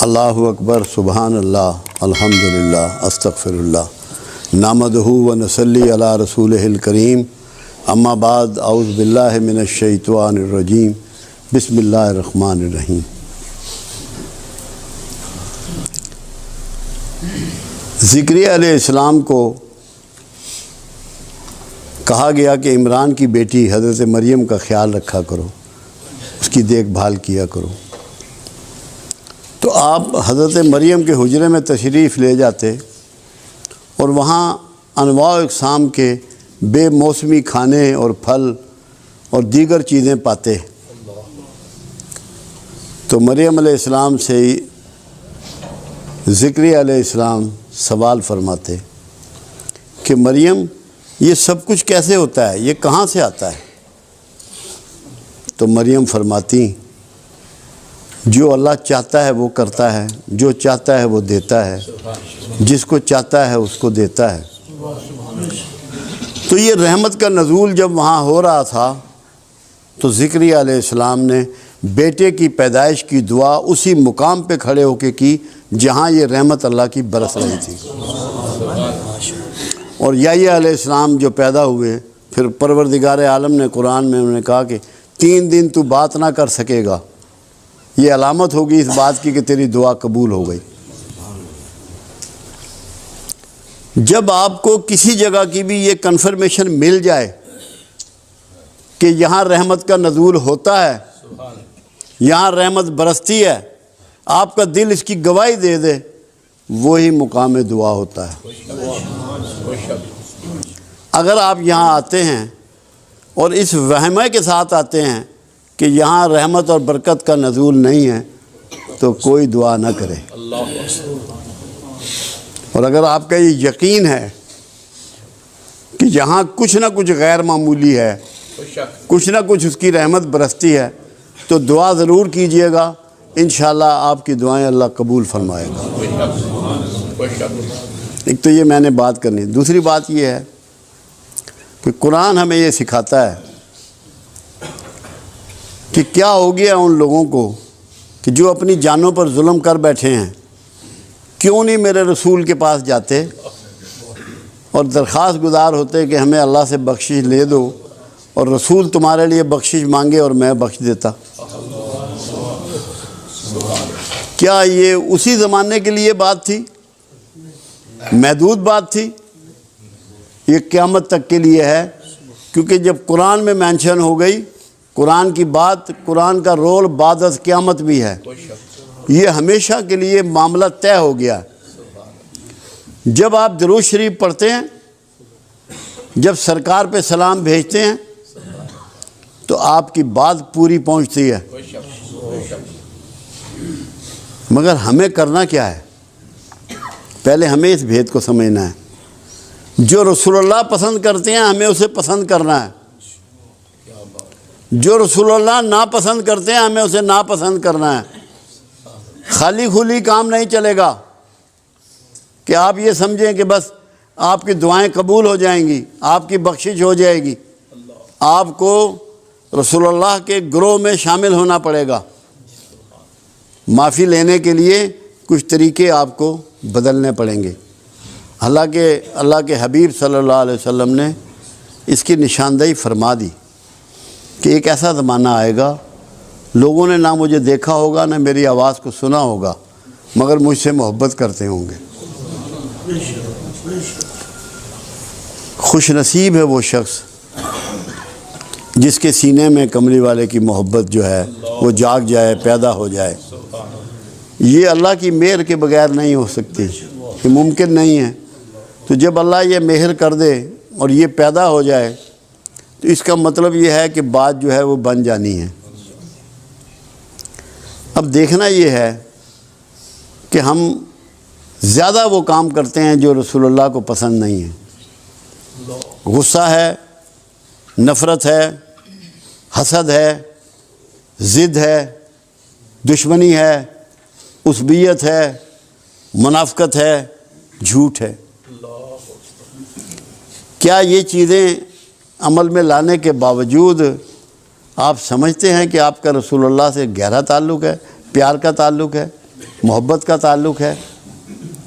اللہ اکبر سبحان اللہ الحمدللہ استغفر اللہ نحمدہ و نصلی علی رسولہ الکریم اما بعد اعوذ باللہ من الشیطان الرجیم بسم اللہ الرحمن الرحیم۔ زکریا علیہ السلام کو کہا گیا کہ عمران کی بیٹی حضرت مریم کا خیال رکھا کرو، اس کی دیکھ بھال کیا کرو۔ تو آپ حضرت مریم کے حجرے میں تشریف لے جاتے اور وہاں انواع و اقسام کے بے موسمی کھانے اور پھل اور دیگر چیزیں پاتے۔ تو مریم علیہ السلام سے زکریا علیہ السلام سوال فرماتے کہ مریم یہ سب کچھ کیسے ہوتا ہے، یہ کہاں سے آتا ہے؟ تو مریم فرماتی جو اللہ چاہتا ہے وہ کرتا ہے، جو چاہتا ہے وہ دیتا ہے، جس کو چاہتا ہے اس کو دیتا ہے۔ تو یہ رحمت کا نزول جب وہاں ہو رہا تھا تو زکریا علیہ السلام نے بیٹے کی پیدائش کی دعا اسی مقام پہ کھڑے ہو کے کی جہاں یہ رحمت اللہ کی برس رہی تھی۔ اور یحییٰ علیہ السلام جو پیدا ہوئے، پھر پروردگار عالم نے قرآن میں انہوں نے کہا کہ 3 دن تو بات نہ کر سکے گا، یہ علامت ہوگی اس بات کی کہ تیری دعا قبول ہو گئی۔ جب آپ کو کسی جگہ کی بھی یہ کنفرمیشن مل جائے کہ یہاں رحمت کا نزول ہوتا ہے، یہاں رحمت برستی ہے، آپ کا دل اس کی گواہی دے دے، وہی مقام دعا ہوتا ہے۔ اگر آپ یہاں آتے ہیں اور اس وہمے کے ساتھ آتے ہیں کہ یہاں رحمت اور برکت کا نزول نہیں ہے تو کوئی دعا نہ کرے۔ اور اگر آپ کا یہ یقین ہے کہ یہاں کچھ نہ کچھ غیر معمولی ہے، کچھ نہ کچھ اس کی رحمت برستی ہے، تو دعا ضرور کیجئے گا، انشاءاللہ آپ کی دعائیں اللہ قبول فرمائے گا۔ ایک تو یہ میں نے بات کرنی۔ دوسری بات یہ ہے کہ قرآن ہمیں یہ سکھاتا ہے کہ کیا ہو گیا ان لوگوں کو کہ جو اپنی جانوں پر ظلم کر بیٹھے ہیں، کیوں نہیں میرے رسول کے پاس جاتے اور درخواست گزار ہوتے کہ ہمیں اللہ سے بخشش لے دو، اور رسول تمہارے لیے بخشش مانگے اور میں بخش دیتا۔ کیا یہ اسی زمانے کے لیے بات تھی؟ محدود بات تھی؟ یہ قیامت تک کے لیے ہے، کیونکہ جب قرآن میں مینشن ہو گئی، قرآن کی بات، قرآن کا رول بعد از قیامت بھی ہے، یہ ہمیشہ کے لیے معاملہ طے ہو گیا۔ جب آپ درود شریف پڑھتے ہیں، جب سرکار پہ سلام بھیجتے ہیں تو آپ کی بات پوری پہنچتی ہے، مگر ہمیں کرنا کیا ہے؟ پہلے ہمیں اس بھید کو سمجھنا ہے۔ جو رسول اللہ پسند کرتے ہیں ہمیں اسے پسند کرنا ہے، جو رسول اللہ ناپسند کرتے ہیں ہمیں اسے ناپسند کرنا ہے۔ خالی کھلی کام نہیں چلے گا کہ آپ یہ سمجھیں کہ بس آپ کی دعائیں قبول ہو جائیں گی، آپ کی بخشش ہو جائے گی۔ آپ کو رسول اللہ کے گروہ میں شامل ہونا پڑے گا۔ معافی لینے کے لیے کچھ طریقے آپ کو بدلنے پڑیں گے۔ حالانکہ اللہ کے حبیب صلی اللہ علیہ وسلم نے اس کی نشاندہی فرما دی کہ ایک ایسا زمانہ آئے گا، لوگوں نے نہ مجھے دیکھا ہوگا نہ میری آواز کو سنا ہوگا، مگر مجھ سے محبت کرتے ہوں گے۔ خوش نصیب ہے وہ شخص جس کے سینے میں کملی والے کی محبت جو ہے وہ جاگ جائے، پیدا ہو جائے۔ یہ اللہ کی مہر کے بغیر نہیں ہو سکتی، یہ ممکن نہیں ہے۔ تو جب اللہ یہ مہر کر دے اور یہ پیدا ہو جائے تو اس کا مطلب یہ ہے کہ بات جو ہے وہ بن جانی ہے۔ اب دیکھنا یہ ہے کہ ہم زیادہ وہ کام کرتے ہیں جو رسول اللہ کو پسند نہیں ہے۔ غصہ ہے، نفرت ہے، حسد ہے، ضد ہے، دشمنی ہے، عصبیت ہے، منافقت ہے، جھوٹ ہے۔ کیا یہ چیزیں عمل میں لانے کے باوجود آپ سمجھتے ہیں کہ آپ کا رسول اللہ سے گہرا تعلق ہے، پیار کا تعلق ہے، محبت کا تعلق ہے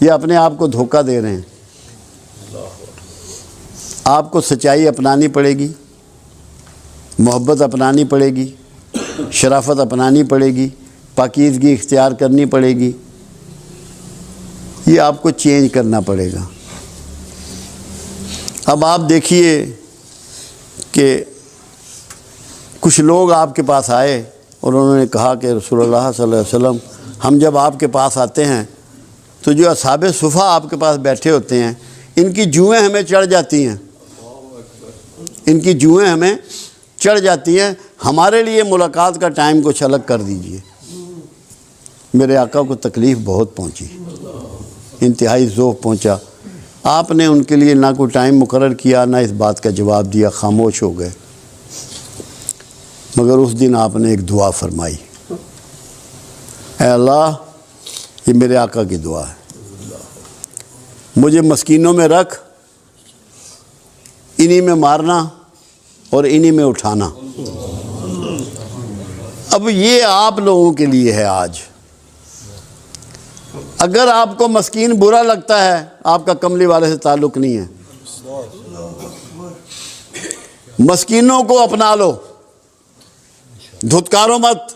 یا اپنے آپ کو دھوکہ دے رہے ہیں؟ آپ کو سچائی اپنانی پڑے گی، محبت اپنانی پڑے گی، شرافت اپنانی پڑے گی، پاکیزگی اختیار کرنی پڑے گی، یہ آپ کو چینج کرنا پڑے گا۔ اب آپ دیکھیے کہ کچھ لوگ آپ کے پاس آئے اور انہوں نے کہا کہ رسول اللہ صلی اللہ علیہ وسلم، ہم جب آپ کے پاس آتے ہیں تو جو اصحاب صفہ آپ کے پاس بیٹھے ہوتے ہیں ان کی جوئیں ہمیں چڑھ جاتی ہیں، ان کی جوئیں ہمیں چڑھ جاتی ہیں، ہمارے لیے ملاقات کا ٹائم کچھ الگ کر دیجئے۔ میرے آقا کو تکلیف بہت پہنچی، انتہائی ذوق پہنچا۔ آپ نے ان کے لیے نہ کوئی ٹائم مقرر کیا، نہ اس بات کا جواب دیا، خاموش ہو گئے۔ مگر اس دن آپ نے ایک دعا فرمائی، اے اللہ، یہ میرے آقا کی دعا ہے، مجھے مسکینوں میں رکھ، انہی میں مارنا اور انہی میں اٹھانا۔ اب یہ آپ لوگوں کے لیے ہے آج۔ اگر آپ کو مسکین برا لگتا ہے، آپ کا کملی والے سے تعلق نہیں ہے۔ مسکینوں کو اپنا لو، دھتکارو مت،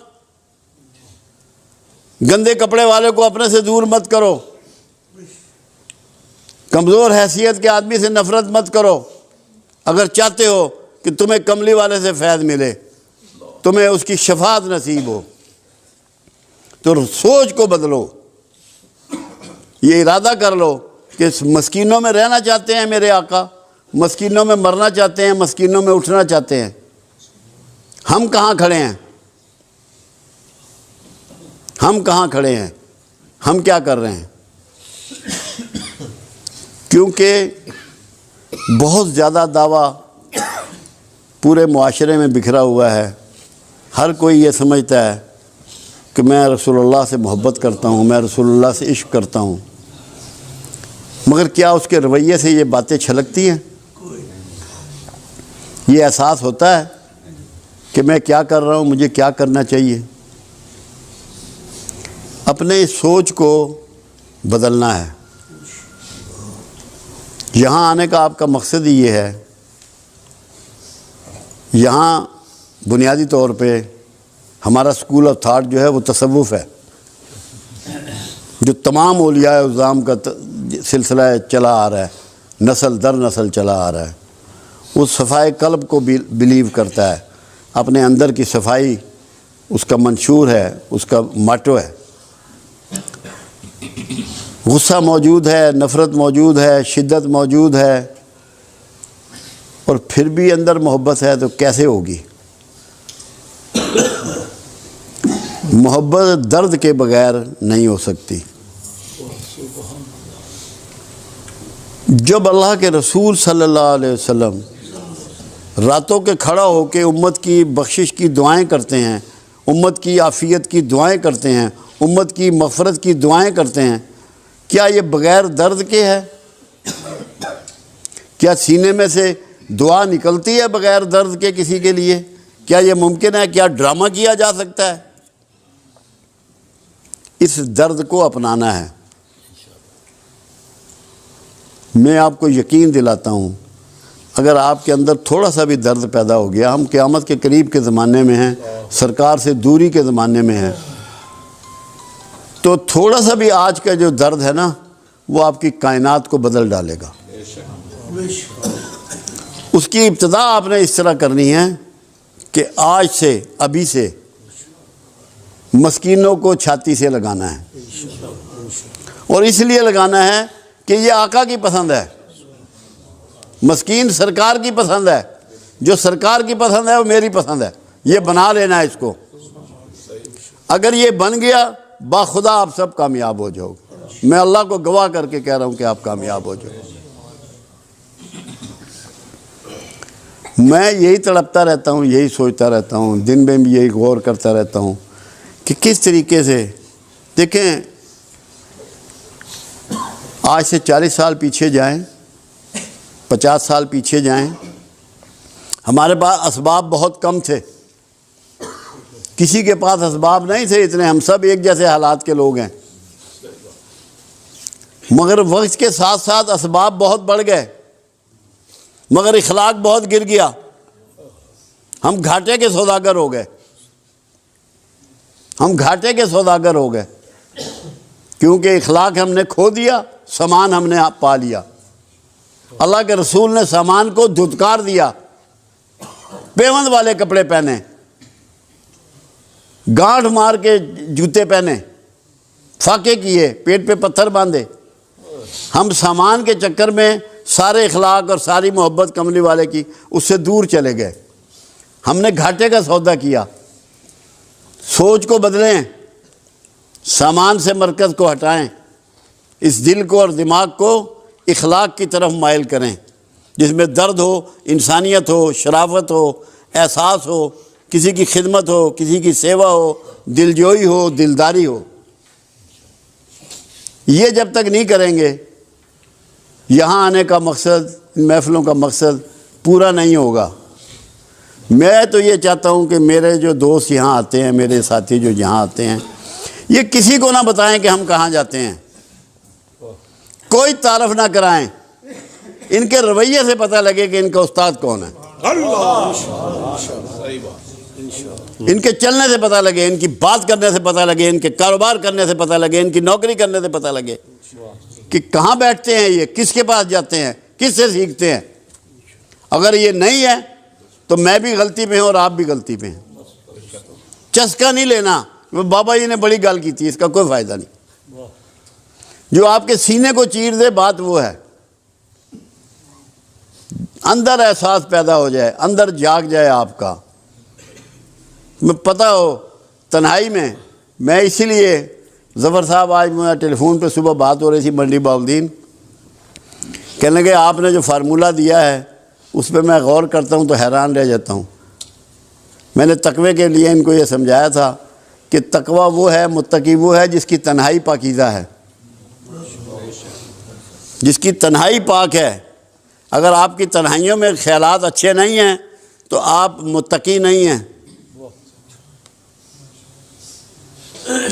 گندے کپڑے والے کو اپنے سے دور مت کرو، کمزور حیثیت کے آدمی سے نفرت مت کرو۔ اگر چاہتے ہو کہ تمہیں کملی والے سے فیض ملے، تمہیں اس کی شفاعت نصیب ہو، تو سوچ کو بدلو، یہ ارادہ کر لو کہ مسکینوں میں رہنا چاہتے ہیں میرے آقا، مسکینوں میں مرنا چاہتے ہیں، مسکینوں میں اٹھنا چاہتے ہیں۔ ہم کہاں کھڑے ہیں؟ ہم کہاں کھڑے ہیں؟ ہم کیا کر رہے ہیں؟ کیونکہ بہت زیادہ دعویٰ پورے معاشرے میں بکھرا ہوا ہے۔ ہر کوئی یہ سمجھتا ہے کہ میں رسول اللہ سے محبت کرتا ہوں، میں رسول اللہ سے عشق کرتا ہوں، مگر کیا اس کے رویے سے یہ باتیں چھلکتی ہیں؟ یہ احساس ہوتا ہے کہ میں کیا کر رہا ہوں، مجھے کیا کرنا چاہیے؟ اپنے سوچ کو بدلنا ہے۔ یہاں آنے کا آپ کا مقصد ہی یہ ہے، یہاں بنیادی طور پہ ہمارا سکول آف تھاٹ جو ہے وہ تصوف ہے، جو تمام اولیاء اعظام کا سلسلہ چلا آ رہا ہے، نسل در نسل چلا آ رہا ہے۔ وہ صفائے قلب کو بلیو کرتا ہے، اپنے اندر کی صفائی اس کا منشور ہے، اس کا ماٹو ہے۔ غصہ موجود ہے، نفرت موجود ہے، شدت موجود ہے، اور پھر بھی اندر محبت ہے تو کیسے ہوگی؟ محبت درد کے بغیر نہیں ہو سکتی۔ جب اللہ کے رسول صلی اللہ علیہ وسلم راتوں کے کھڑا ہو کے امت کی بخشش کی دعائیں کرتے ہیں، امت کی عافیت کی دعائیں کرتے ہیں، امت کی مغفرت کی دعائیں کرتے ہیں، کیا یہ بغیر درد کے ہے؟ کیا سینے میں سے دعا نکلتی ہے بغیر درد کے کسی کے لیے؟ کیا یہ ممکن ہے؟ کیا ڈرامہ کیا جا سکتا ہے؟ اس درد کو اپنانا ہے۔ میں آپ کو یقین دلاتا ہوں، اگر آپ کے اندر تھوڑا سا بھی درد پیدا ہو گیا، ہم قیامت کے قریب کے زمانے میں ہیں، سرکار سے دوری کے زمانے میں ہیں، تو تھوڑا سا بھی آج کا جو درد ہے نا، وہ آپ کی کائنات کو بدل ڈالے گا۔ اس کی ابتدا آپ نے اس طرح کرنی ہے کہ آج سے، ابھی سے مسکینوں کو چھاتی سے لگانا ہے، اور اس لیے لگانا ہے کہ یہ آقا کی پسند ہے۔ مسکین سرکار کی پسند ہے، جو سرکار کی پسند ہے وہ میری پسند ہے، یہ بنا لینا ہے اس کو۔ اگر یہ بن گیا، باخدا آپ سب کامیاب ہو جاؤ گے۔ میں اللہ کو گواہ کر کے کہہ رہا ہوں کہ آپ کامیاب ہو جاؤ۔ میں یہی تڑپتا رہتا ہوں، یہی سوچتا رہتا ہوں، دن میں بھی یہی غور کرتا رہتا ہوں کہ کس طریقے سے، دیکھیں آج سے 40 سال پیچھے جائیں، 50 سال پیچھے جائیں، ہمارے پاس اسباب بہت کم تھے، کسی کے پاس اسباب نہیں تھے اتنے، ہم سب ایک جیسے حالات کے لوگ ہیں، مگر وقت کے ساتھ ساتھ اسباب بہت بڑھ گئے، مگر اخلاق بہت گر گیا، ہم گھاٹے کے سوداگر ہو گئے، ہم گھاٹے کے سوداگر ہو گئے، کیونکہ اخلاق ہم نے کھو دیا، سامان ہم نے پا لیا۔ اللہ کے رسول نے سامان کو دھتکار دیا، پیوند والے کپڑے پہنے، گانٹھ مار کے جوتے پہنے، فاقے کیے، پیٹ پہ پتھر باندھے۔ ہم سامان کے چکر میں سارے اخلاق اور ساری محبت کملی والے کی اس سے دور چلے گئے۔ ہم نے گھاٹے کا سودا کیا۔ سوچ کو بدلیں، سامان سے مرکز کو ہٹائیں، اس دل کو اور دماغ کو اخلاق کی طرف مائل کریں، جس میں درد ہو، انسانیت ہو، شرافت ہو، احساس ہو، کسی کی خدمت ہو، کسی کی سیوا ہو، دلجوئی ہو، دلداری ہو۔ یہ جب تک نہیں کریں گے، یہاں آنے کا مقصد، ان محفلوں کا مقصد پورا نہیں ہوگا۔ میں تو یہ چاہتا ہوں کہ میرے جو دوست یہاں آتے ہیں، میرے ساتھی جو یہاں آتے ہیں، یہ کسی کو نہ بتائیں کہ ہم کہاں جاتے ہیں، کوئی تعارف نہ کرائیں، ان کے رویے سے پتہ لگے کہ ان کا استاد کون ہے، ان کے چلنے سے پتہ لگے، ان کی بات کرنے سے پتہ لگے، ان کے کاروبار کرنے سے پتہ لگے، ان کی نوکری کرنے سے پتہ لگے کہ کہاں بیٹھتے ہیں یہ، کس کے پاس جاتے ہیں، کس سے سیکھتے ہیں۔ اگر یہ نہیں ہے تو میں بھی غلطی پہ ہوں اور آپ بھی غلطی پہ ہیں۔ چسکا نہیں لینا، بابا جی نے بڑی گال کی تھی، اس کا کوئی فائدہ نہیں۔ جو آپ کے سینے کو چیر دے، بات وہ ہے، اندر احساس پیدا ہو جائے، اندر جاگ جائے آپ کا، میں پتہ ہو تنہائی میں اسی لیے ظفر صاحب، آج میں ٹیلی فون پہ صبح بات ہو رہی تھی منڈی باؤلدین، کہنے لگے آپ نے جو فارمولہ دیا ہے اس پہ میں غور کرتا ہوں تو حیران رہ جاتا ہوں۔ میں نے تقوی کے لیے ان کو یہ سمجھایا تھا کہ تقوی وہ ہے، متقی وہ ہے جس کی تنہائی پاکیزہ ہے، جس کی تنہائی پاک ہے۔ اگر آپ کی تنہائیوں میں خیالات اچھے نہیں ہیں تو آپ متقی نہیں ہیں۔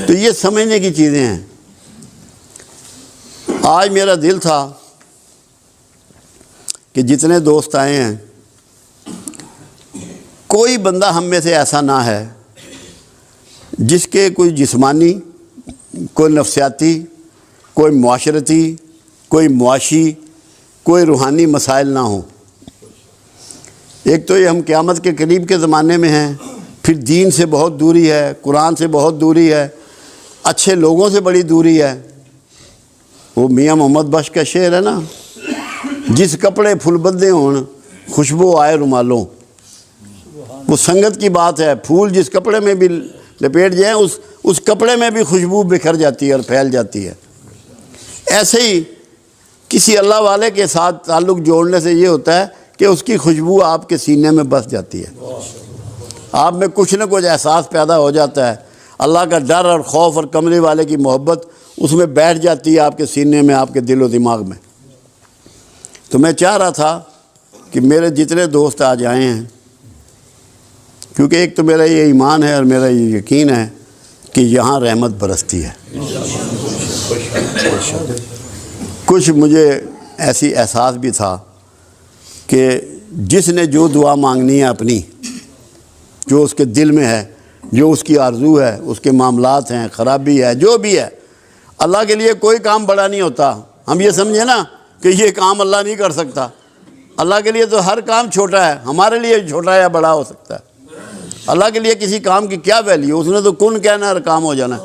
تو یہ سمجھنے کی چیزیں ہیں۔ آج میرا دل تھا کہ جتنے دوست آئے ہیں، کوئی بندہ ہم میں سے ایسا نہ ہے جس کے کوئی جسمانی، کوئی نفسیاتی، کوئی معاشرتی، کوئی معاشی، کوئی روحانی مسائل نہ ہوں۔ ایک تو یہ ہم قیامت کے قریب کے زمانے میں ہیں، پھر دین سے بہت دوری ہے، قرآن سے بہت دوری ہے، اچھے لوگوں سے بڑی دوری ہے۔ وہ میاں محمد بخش کا شعر ہے نا، جس کپڑے پھول بدے ہون خوشبو آئے رومالوں۔ وہ سنگت کی بات ہے، پھول جس کپڑے میں بھی لپیٹ جائیں اس کپڑے میں بھی خوشبو بکھر جاتی ہے اور پھیل جاتی ہے۔ ایسے ہی کسی اللہ والے کے ساتھ تعلق جوڑنے سے یہ ہوتا ہے کہ اس کی خوشبو آپ کے سینے میں بس جاتی ہے، آپ میں کچھ نہ کچھ احساس پیدا ہو جاتا ہے، اللہ کا ڈر اور خوف اور کملی والے کی محبت اس میں بیٹھ جاتی ہے آپ کے سینے میں، آپ کے دل و دماغ میں۔ تو میں چاہ رہا تھا کہ میرے جتنے دوست آج آئے ہیں، کیونکہ ایک تو میرا یہ ایمان ہے اور میرا یہ یقین ہے کہ یہاں رحمت برستی ہے۔ کچھ مجھے ایسی احساس بھی تھا کہ جس نے جو دعا مانگنی ہے اپنی، جو اس کے دل میں ہے، جو اس کی آرزو ہے، اس کے معاملات ہیں، خرابی ہے، جو بھی ہے، اللہ کے لیے کوئی کام بڑا نہیں ہوتا۔ ہم یہ سمجھیں نا کہ یہ کام اللہ نہیں کر سکتا، اللہ کے لیے تو ہر کام چھوٹا ہے، ہمارے لیے چھوٹا یا بڑا ہو سکتا ہے۔ اللہ کے لیے کسی کام کی کیا ویلیو، اس نے تو کن کہنا اور کام ہو جانا ہے۔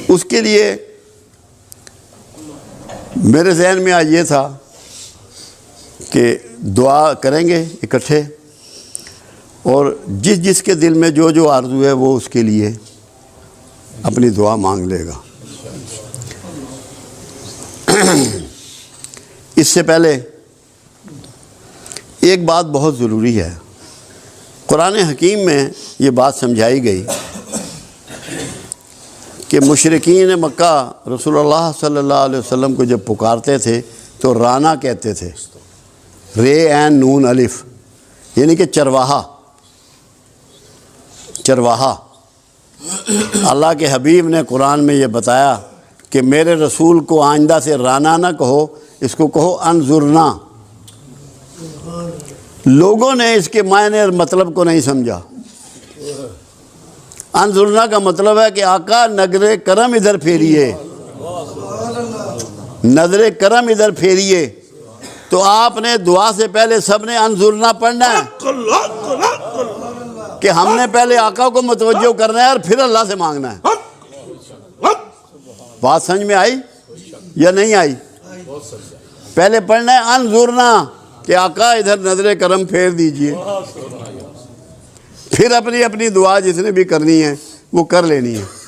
اس کے لیے میرے ذہن میں آج یہ تھا کہ دعا کریں گے اکٹھے، اور جس جس کے دل میں جو جو آرزو ہے وہ اس کے لیے اپنی دعا مانگ لے گا۔ اس سے پہلے ایک بات بہت ضروری ہے، قرآن حکیم میں یہ بات سمجھائی گئی کہ مشرکین مکہ رسول اللہ صلی اللہ علیہ وسلم کو جب پکارتے تھے تو رانا کہتے تھے، رے عین نون الف، یعنی کہ چرواہا، چرواہا اللہ کے حبیب نے قرآن میں یہ بتایا کہ میرے رسول کو آئندہ سے رانا نہ کہو، اس کو کہو انظرنا۔ لوگوں نے اس کے معنی اور مطلب کو نہیں سمجھا۔ انظرنا کا مطلب ہے کہ آقا نظر کرم ادھر پھیریے، نظر کرم ادھر پھیریے۔ تو آپ نے دعا سے پہلے سب نے انظرنا پڑھنا ہے کہ ہم نے پہلے آقا کو متوجہ کرنا ہے اور پھر اللہ سے مانگنا ہے۔ بات سمجھ میں آئی یا نہیں آئی؟ پہلے پڑھنا ہے انظرنا کہ آقا ادھر نظر کرم پھیر دیجئے، پھر اپنی اپنی دعا جس نے بھی کرنی ہے وہ کر لینی ہے۔